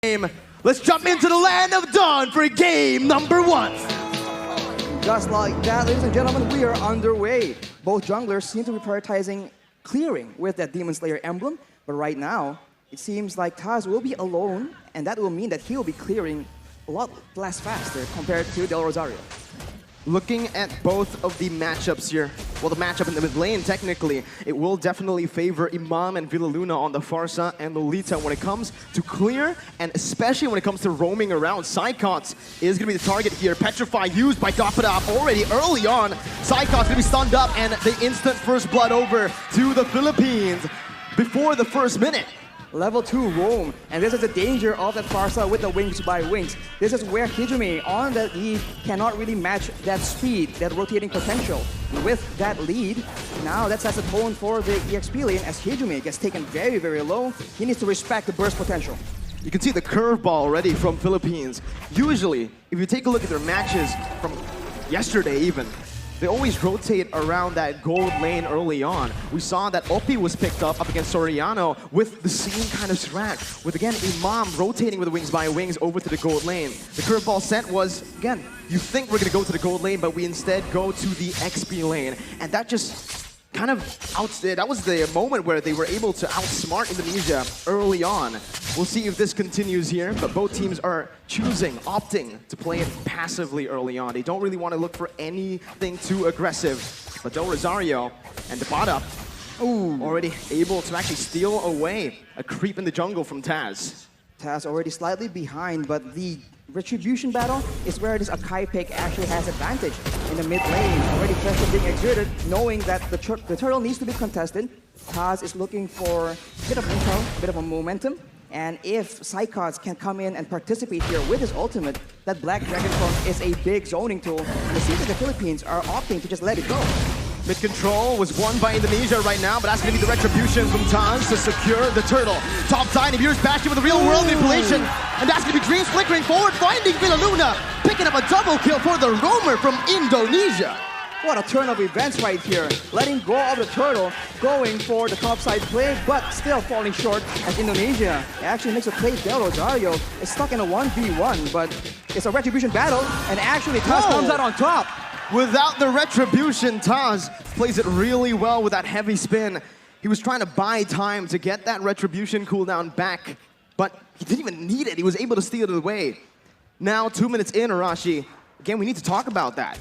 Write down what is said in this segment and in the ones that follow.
Let's jump into the land of dawn for game number 1. Just like that, ladies and gentlemen, we are underway. Both junglers seem to be prioritizing clearing with that Demon Slayer emblem, but right now, it seems like Taz will be alone, and that will mean that he will be clearing a lot less faster compared to Del Rosario. Looking at both of the matchups here, well, the matchup in the mid lane, technically, it will definitely favor Imam and Villaluna on the Farsa and Lolita when it comes to clear, and especially when it comes to roaming around. Saykots is going to be the target here. Petrify used by Dapada already early on. Saykots going to be stunned up, and the instant first blood over to the Philippines before the first minute. Level 2 roam, and this is the danger of that Farsa with the wings by wings. This is where Hijime on that lead cannot really match that speed, that rotating potential. With that lead, now that sets the tone for the EXP lane as Hijime gets taken very, very low. He needs to respect the burst potential. You can see the curveball already from Philippines. Usually, if you take a look at their matches from yesterday even, they always rotate around that gold lane early on. We saw that Oppi was picked up against Soriano with the same kind of strat, with again Imam rotating with the wings by wings over to the gold lane. The curveball sent was, again, you think we're gonna go to the gold lane, but we instead go to the XP lane. And that just kind of that was the moment where they were able to outsmart Indonesia early on. We'll see if this continues here, but both teams are opting to play it passively early on. They don't really want to look for anything too aggressive. But Del Rosario and Dapada already able to actually steal away a creep in the jungle from Taz. Taz already slightly behind, but the retribution battle is where this Akai pick actually has advantage in the mid lane. Already pressure being exerted, knowing that the turtle needs to be contested. Taz is looking for a bit of intel, a bit of a momentum. And if Saykots can come in and participate here with his ultimate, that Black Dragon Form is a big zoning tool. And it seems that the Philippines are opting to just let it go. Mid control was won by Indonesia right now, but that's going to be the retribution from Taz to secure the turtle. Top side, Ibir's Bastion with a real world manipulation. And that's going to be Dreams flickering forward, finding Villaluna, picking up a double kill for the roamer from Indonesia. What a turn of events right here. Letting go of the turtle, going for the topside play, but still falling short as Indonesia actually makes a play. Del Rosario is stuck in a 1v1, but it's a retribution battle, and actually Taz comes out on top. Without the retribution, Taz plays it really well with that heavy spin. He was trying to buy time to get that retribution cooldown back, but he didn't even need it. He was able to steal it away. Now, 2 minutes in, Arashi, again, we need to talk about that.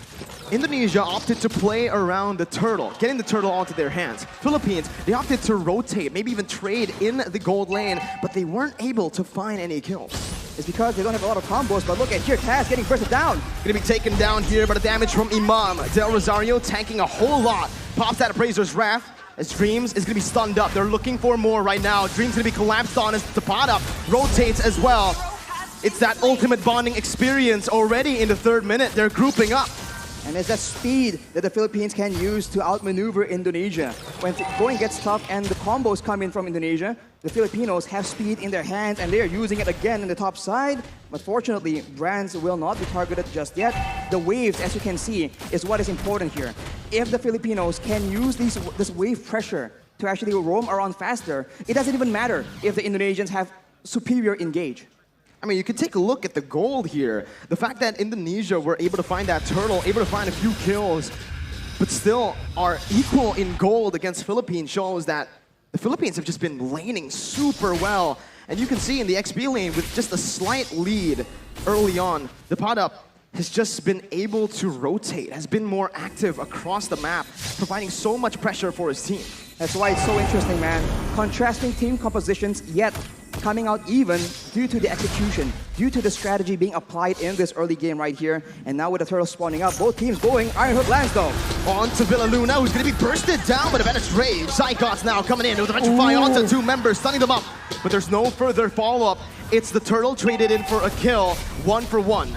Indonesia opted to play around the turtle, getting the turtle onto their hands. Philippines, they opted to rotate, maybe even trade in the gold lane, but they weren't able to find any kills. It's because they don't have a lot of combos, but look at here, Taz getting bursted down. Gonna be taken down here by the damage from Imam. Del Rosario tanking a whole lot. Pops that Appraiser's Wrath as Dreams is gonna be stunned up. They're looking for more right now. Dreams gonna be collapsed on as Dapada rotates as well. It's that ultimate bonding experience already in the 3rd minute. They're grouping up. And it's that speed that the Philippines can use to outmaneuver Indonesia. When going gets tough and the combos come in from Indonesia, the Filipinos have speed in their hands and they are using it again in the top side. But fortunately, Brands will not be targeted just yet. The waves, as you can see, is what is important here. If the Filipinos can use this wave pressure to actually roam around faster, it doesn't even matter if the Indonesians have superior engage. I mean, you can take a look at the gold here. The fact that Indonesia were able to find that turtle, able to find a few kills, but still are equal in gold against Philippines shows that the Philippines have just been laning super well. And you can see in the XP lane with just a slight lead early on, Dapada has just been able to rotate, has been more active across the map, providing so much pressure for his team. That's why it's so interesting, man. Contrasting team compositions, yet coming out even due to the execution, due to the strategy being applied in this early game right here. And now with the turtle spawning up, both teams going Iron Hook lands though. On to Villaluna, who's going to be bursted down by the Venice Rage. Saykots now coming in with a Petrify onto 2 members, stunning them up. But there's no further follow-up. It's the turtle traded in for a kill, 1 for 1.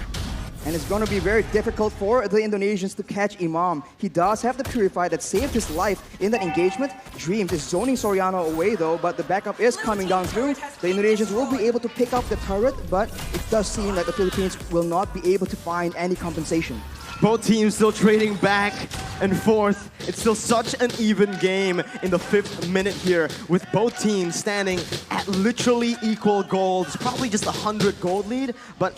And it's going to be very difficult for the Indonesians to catch Imam. He does have the Purify that saved his life in that engagement. Dreams is zoning Soriano away though, but the backup is coming down through. The Indonesians will be able to pick up the turret, but it does seem that the Philippines will not be able to find any compensation. Both teams still trading back and forth. It's still such an even game in the 5th minute here, with both teams standing at literally equal gold. It's probably just 100 gold lead, but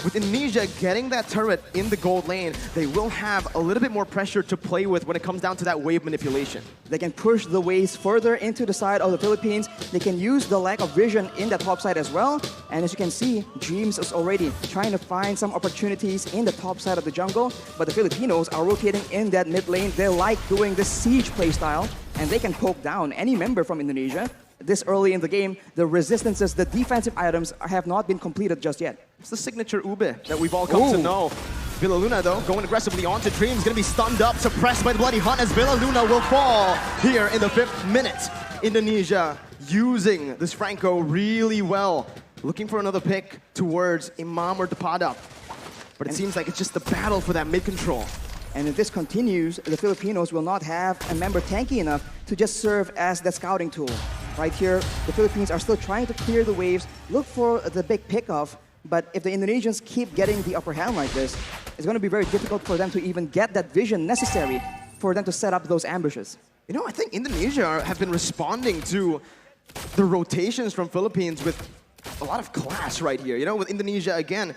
with Indonesia getting that turret in the gold lane, they will have a little bit more pressure to play with when it comes down to that wave manipulation. They can push the waves further into the side of the Philippines. They can use the lack of vision in the top side as well. And as you can see, Dreams is already trying to find some opportunities in the top side of the jungle. But the Filipinos are rotating in that mid lane. They like doing this siege playstyle, and they can poke down any member from Indonesia. This early in the game, the resistances, the defensive items have not been completed just yet. It's the signature Ube that we've all come to know. Villa Luna, though, going aggressively onto Dreams, going to be stunned up, suppressed by the Bloody Hunt as Villa Luna will fall here in the 5th minute. Indonesia using this Franco really well, looking for another pick towards Imam or Depada. But it seems like it's just the battle for that mid-control. And if this continues, the Filipinos will not have a member tanky enough to just serve as the scouting tool. Right here, the Philippines are still trying to clear the waves, look for the big pickoff, but if the Indonesians keep getting the upper hand like this, it's going to be very difficult for them to even get that vision necessary for them to set up those ambushes. You know, I think Indonesia have been responding to the rotations from Philippines with a lot of class right here. You know, with Indonesia, again,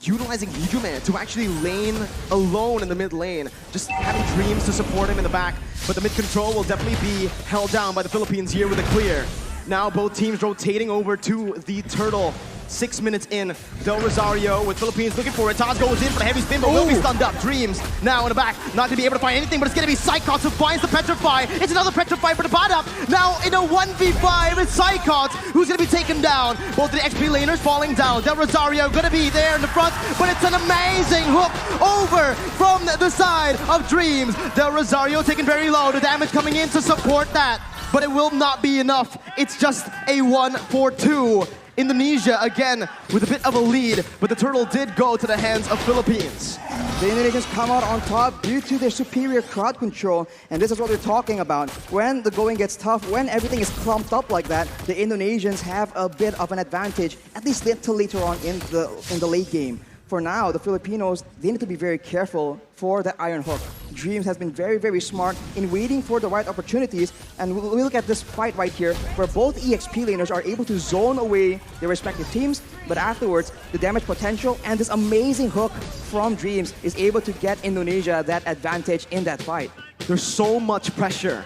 utilizing Hijuman to actually lane alone in the mid lane, just having Dreams to support him in the back. But the mid control will definitely be held down by the Philippines here with a clear. Now both teams rotating over to the turtle. 6 minutes in, Del Rosario with Philippines looking for it. Taz goes in for the heavy spin, but will be stunned up. Dreams now in the back, not going to be able to find anything, but it's going to be Saykots who finds the Petrify. It's another Petrify for the bottom. Now in a 1v5, it's Saykots who's going to be taken down. Both the XP laners falling down. Del Rosario going to be there in the front, but it's an amazing hook over from the side of Dreams. Del Rosario taken very low, the damage coming in to support that, but it will not be enough. It's just a 1-4-2. Indonesia again with a bit of a lead, but the turtle did go to the hands of Philippines. The Indonesians come out on top due to their superior crowd control, and this is what we're talking about. When the going gets tough, when everything is clumped up like that, the Indonesians have a bit of an advantage, at least until later on in the late game. For now, the Filipinos, they need to be very careful for the Iron Hook. Dreams has been very, very smart in waiting for the right opportunities. And we'll look at this fight right here, where both EXP laners are able to zone away their respective teams, but afterwards, the damage potential and this amazing hook from Dreams is able to get Indonesia that advantage in that fight. There's so much pressure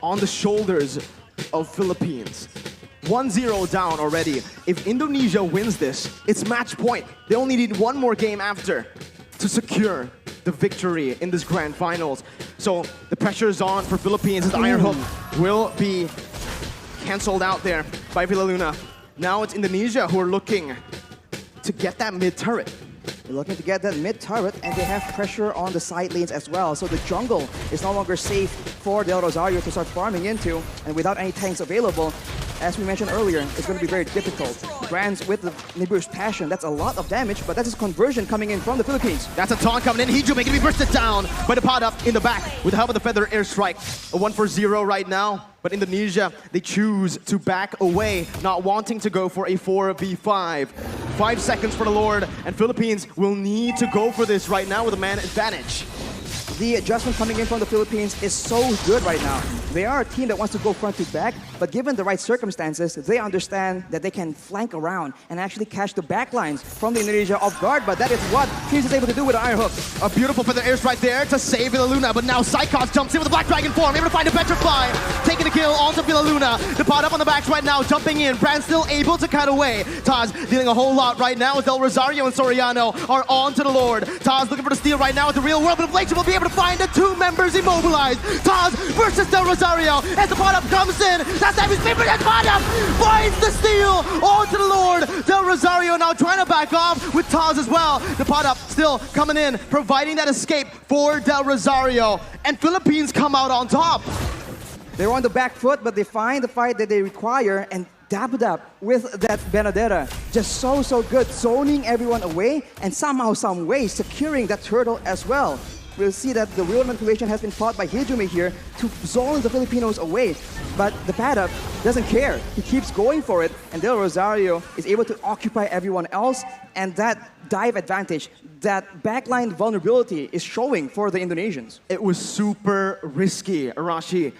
on the shoulders of Philippines. 1-0 down already. If Indonesia wins this, it's match point. They only need one more game after to secure the victory in this grand finals. So the pressure is on for Philippines as the Iron Hook will be canceled out there by Villa Luna. Now it's Indonesia who are looking to get that mid turret. They're looking to get that mid turret, and they have pressure on the side lanes as well. So the jungle is no longer safe for Del Rosario to start farming into, and without any tanks available, as we mentioned earlier, it's going to be very difficult. Brands with the Nibiru's Passion, that's a lot of damage, but that's his conversion coming in from the Philippines. That's a taunt coming in. Hijume going to be bursted down by the Depada in the back with the help of the Feather Airstrike. A 1-for-0 right now, but Indonesia, they choose to back away, not wanting to go for a 4v5. 5 seconds for the Lord, and Philippines will need to go for this right now with a man advantage. The adjustment coming in from the Philippines is so good right now. They are a team that wants to go front to back, but given the right circumstances, they understand that they can flank around and actually catch the backlines from the Indonesia off guard, but that is what Dreams is able to do with the Iron Hook. A beautiful Feather Airstrike there to save Villa Luna, but now Saykots jumps in with the Black Dragon form, able to find a Petrify, taking the kill onto Villa Luna. The pot up on the backs right now, jumping in. Brand still able to cut away. Taz dealing a whole lot right now as Del Rosario and Soriano are on to the Lord. Taz looking for the steal right now at the real world, but Blake will be able to find the 2 members immobilized. Taz versus Del Rosario as the pot up comes in. That's heavy spin, but pot up finds the steal onto the Lord. Del Rosario now trying to back off with Taz as well. The pot up still coming in, providing that escape for Del Rosario. And Philippines come out on top. They're on the back foot, but they find the fight that they require, and Dapdap with that Benedetta. Just so good, zoning everyone away, and somehow, some way, securing that turtle as well. we'll see that the real manipulation has been fought by Hijumi here to zone the Filipinos away. But the Paddock doesn't care. He keeps going for it, and Del Rosario is able to occupy everyone else, and that dive advantage, that backline vulnerability is showing for the Indonesians. It was super risky, Arashi.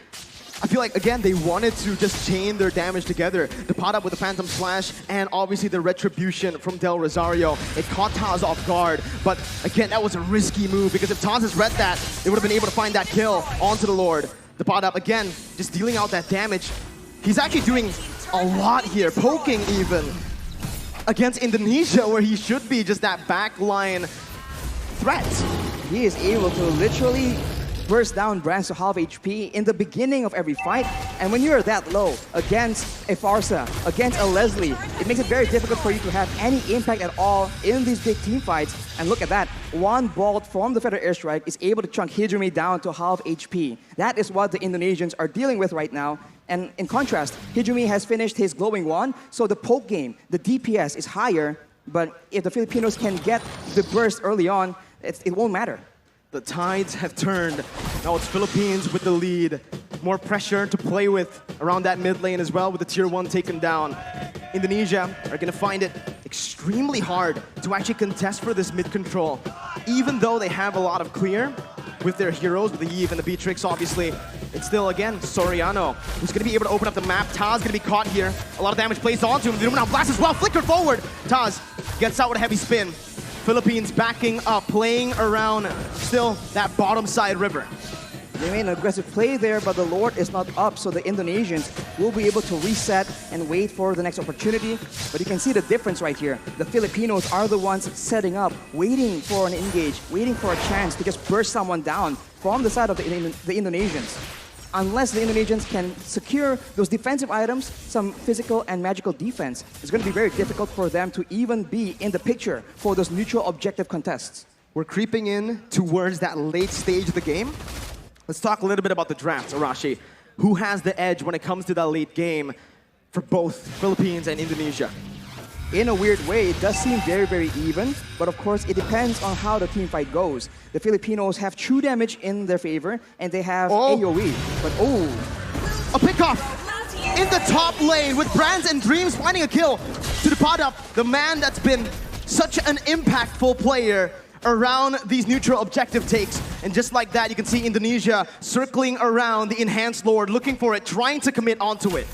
I feel like, again, they wanted to just chain their damage together. The pot up with the Phantom Slash and obviously the Retribution from Del Rosario. It caught Taz off guard, but again, that was a risky move because if Taz has read that, they would have been able to find that kill onto the Lord. The pot up, again, just dealing out that damage. He's actually doing a lot here, poking even against Indonesia, where he should be just that backline threat. He is able to literally burst down Brands to half HP in the beginning of every fight. And when you're that low against a Farsa, against a Leslie, it makes it very difficult for you to have any impact at all in these big team fights. And look at that. One bolt from the Feather Airstrike is able to chunk Hijumi down to half HP. That is what the Indonesians are dealing with right now. And in contrast, Hijumi has finished his glowing wand, so the poke game, the DPS is higher. But if the Filipinos can get the burst early on, it won't matter. The tides have turned. Now it's Philippines with the lead. More pressure to play with around that mid lane as well with the tier 1 taken down. Indonesia are going to find it extremely hard to actually contest for this mid control. Even though they have a lot of clear with their heroes, with the Eve and the Beatrix, obviously. It's still, again, Soriano, who's going to be able to open up the map. Taz going to be caught here. A lot of damage placed onto him. The Illuminati Blast as well, flickered forward. Taz gets out with a heavy spin. Philippines backing up, playing around still that bottom side river. They made an aggressive play there, but the Lord is not up, so the Indonesians will be able to reset and wait for the next opportunity. But you can see the difference right here. The Filipinos are the ones setting up, waiting for an engage, waiting for a chance to just burst someone down from the side of the Indonesians. Unless the Indonesians can secure those defensive items, some physical and magical defense, it's going to be very difficult for them to even be in the picture for those neutral objective contests. We're creeping in towards that late stage of the game. Let's talk a little bit about the draft, Arashi. Who has the edge when it comes to that late game for both Philippines and Indonesia? In a weird way, it does seem very, very even, but of course, it depends on how the team fight goes. The Filipinos have true damage in their favor, and they have AoE, but a pickoff in the top lane with Brands and Dreams finding a kill to the pot up, the man that's been such an impactful player around these neutral objective takes. And just like that, you can see Indonesia circling around the Enhanced Lord, looking for it, trying to commit onto it.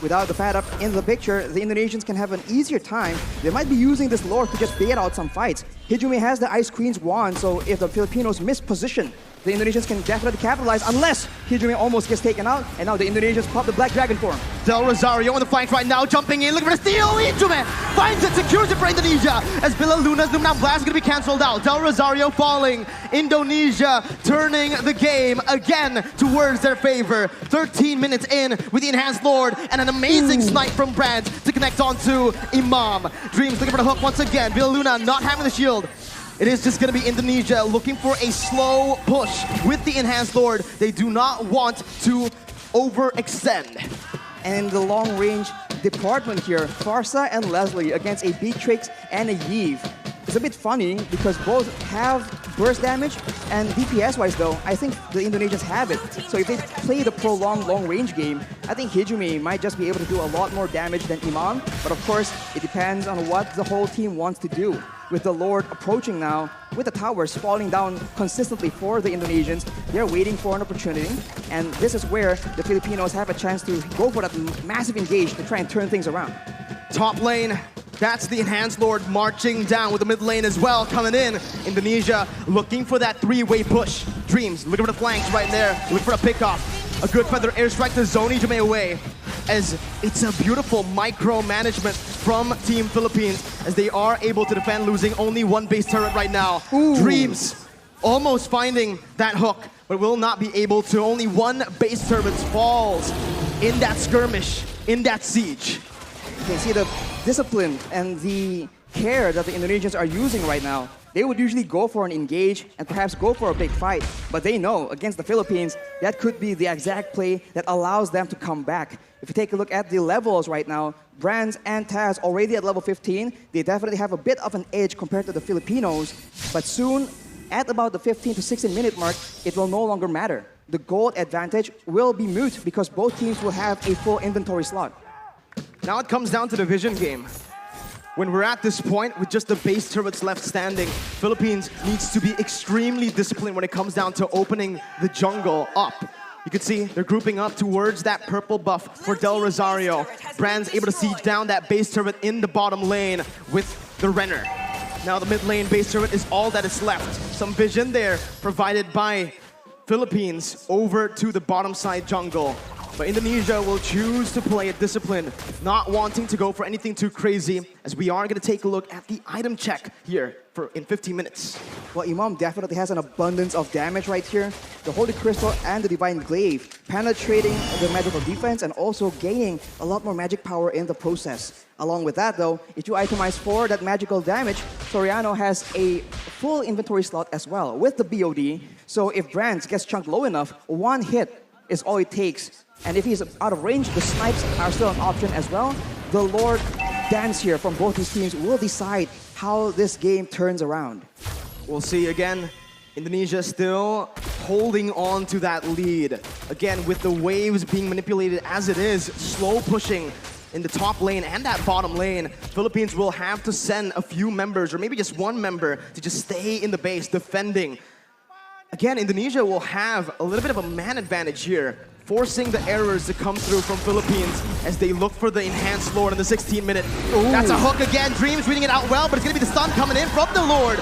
Without the pad up in the picture, the Indonesians can have an easier time. They might be using this Lord to just bait out some fights. Hijumi has the Ice Queen's wand, so if the Filipinos miss position, the Indonesians can definitely capitalize unless Hijumi almost gets taken out, and now the Indonesians pop the Black Dragon for him. Del Rosario on the flank right now, jumping in, looking for the steal. Hijumi finds it, secures it for Indonesia as Villa Luna's Lumina Blast is going to be cancelled out. Del Rosario falling. Indonesia turning the game again towards their favor. 13 minutes in with the Enhanced Lord and an amazing snipe from Brands to connect onto Imam. Dreams looking for the hook once again. Villa Luna not having the shield. It is just going to be Indonesia looking for a slow push with the Enhanced Lord. They do not want to overextend. And in the long-range department here, Farsa and Leslie against a Beatrix and a Yve. It's a bit funny because both have burst damage, and DPS-wise though, I think the Indonesians have it. So if they play the prolonged long-range game, I think Hijumi might just be able to do a lot more damage than Imam. But of course, it depends on what the whole team wants to do. With the Lord approaching now, with the towers falling down consistently for the Indonesians, they're waiting for an opportunity. And this is where the Filipinos have a chance to go for that massive engage to try and turn things around. Top lane, that's the Enhanced Lord marching down with the mid lane as well, coming in. Indonesia looking for that three-way push. Dreams looking for the flanks right there, looking for a pickoff. A good Feather Airstrike to zone Hijumi away, as it's a beautiful micro-management from Team Philippines as they are able to defend, losing only one base turret right now. Dreams almost finding that hook, but will not be able to. Only one base turret falls in that skirmish, in that siege. You can see the discipline and the care that the Indonesians are using right now. They would usually go for an engage and perhaps go for a big fight, but they know against the Philippines, that could be the exact play that allows them to come back. If you take a look at the levels right now, Brands and Taz already at level 15, they definitely have a bit of an edge compared to the Filipinos, but soon at about the 15 to 16 minute mark, it will no longer matter. The gold advantage will be moot because both teams will have a full inventory slot. Now it comes down to the vision game. When we're at this point with just the base turrets left standing, Philippines needs to be extremely disciplined when it comes down to opening the jungle up. You can see they're grouping up towards that purple buff for Del Rosario. Brand's able to siege down that base turret in the bottom lane with the Renner. Now the mid lane base turret is all that is left. Some vision there provided by Philippines over to the bottom side jungle. But Indonesia will choose to play it disciplined, not wanting to go for anything too crazy, as we are going to take a look at the item check here in 15 minutes. Well, Imam definitely has an abundance of damage right here. The Holy Crystal and the Divine Glaive penetrating the magical defense and also gaining a lot more magic power in the process. Along with that though, if you itemize for that magical damage, Soriano has a full inventory slot as well with the BOD. So if Brands gets chunked low enough, one hit is all it takes. And if he's out of range, the snipes are still an option as well. The Lord Dance here from both these teams will decide how this game turns around. We'll see again. Indonesia still holding on to that lead. Again, with the waves being manipulated as it is, slow pushing in the top lane and that bottom lane, Philippines will have to send a few members, or maybe just one member, to just stay in the base defending. Again, Indonesia will have a little bit of a man advantage here, forcing the errors to come through from Philippines as they look for the enhanced Lord in the 16-minute. That's a hook again. Dreams reading it out well, but it's going to be the stun coming in from the Lord.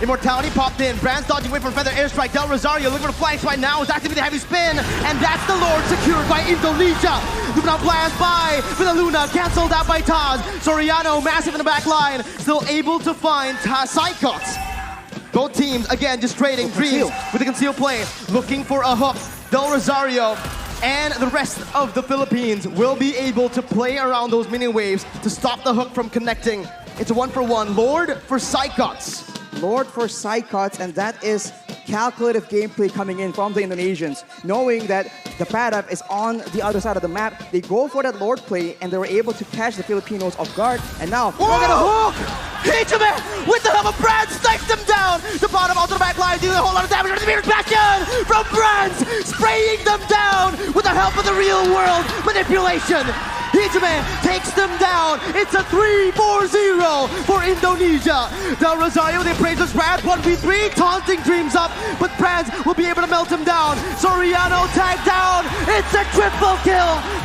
Immortality popped in. Brands dodging away from Feather Airstrike. Del Rosario looking for the flanks right now. Is activating the heavy spin. And that's the Lord secured by Indonesia. Lupin blast by Luna. Cancelled out by Taz. Soriano massive in the back line. Still able to find Saykots. Both teams, again, just trading. Dreams with the concealed play. Looking for a hook. Del Rosario and the rest of the Philippines will be able to play around those mini waves to stop the hook from connecting. It's a 1-for-1. Lord for Saykots. Lord for Saykots, and that is calculative gameplay coming in from the Indonesians. Knowing that the Padap is on the other side of the map, they go for that Lord play, and they were able to catch the Filipinos off guard. And now, look at the hook! Hijime with the help of Brands snipes them down! The bottom onto the back line, dealing a whole lot of damage. The Mirror's Bastion from Brands, spraying them down with the help of the real world manipulation. Hijime takes them down. It's a 3-4-0 for Indonesia. Del Rosario, the appraiser's Brand, 1v3, taunting Dreams up, but Brands will be able to melt him down. Soriano tagged down. It's a triple kill for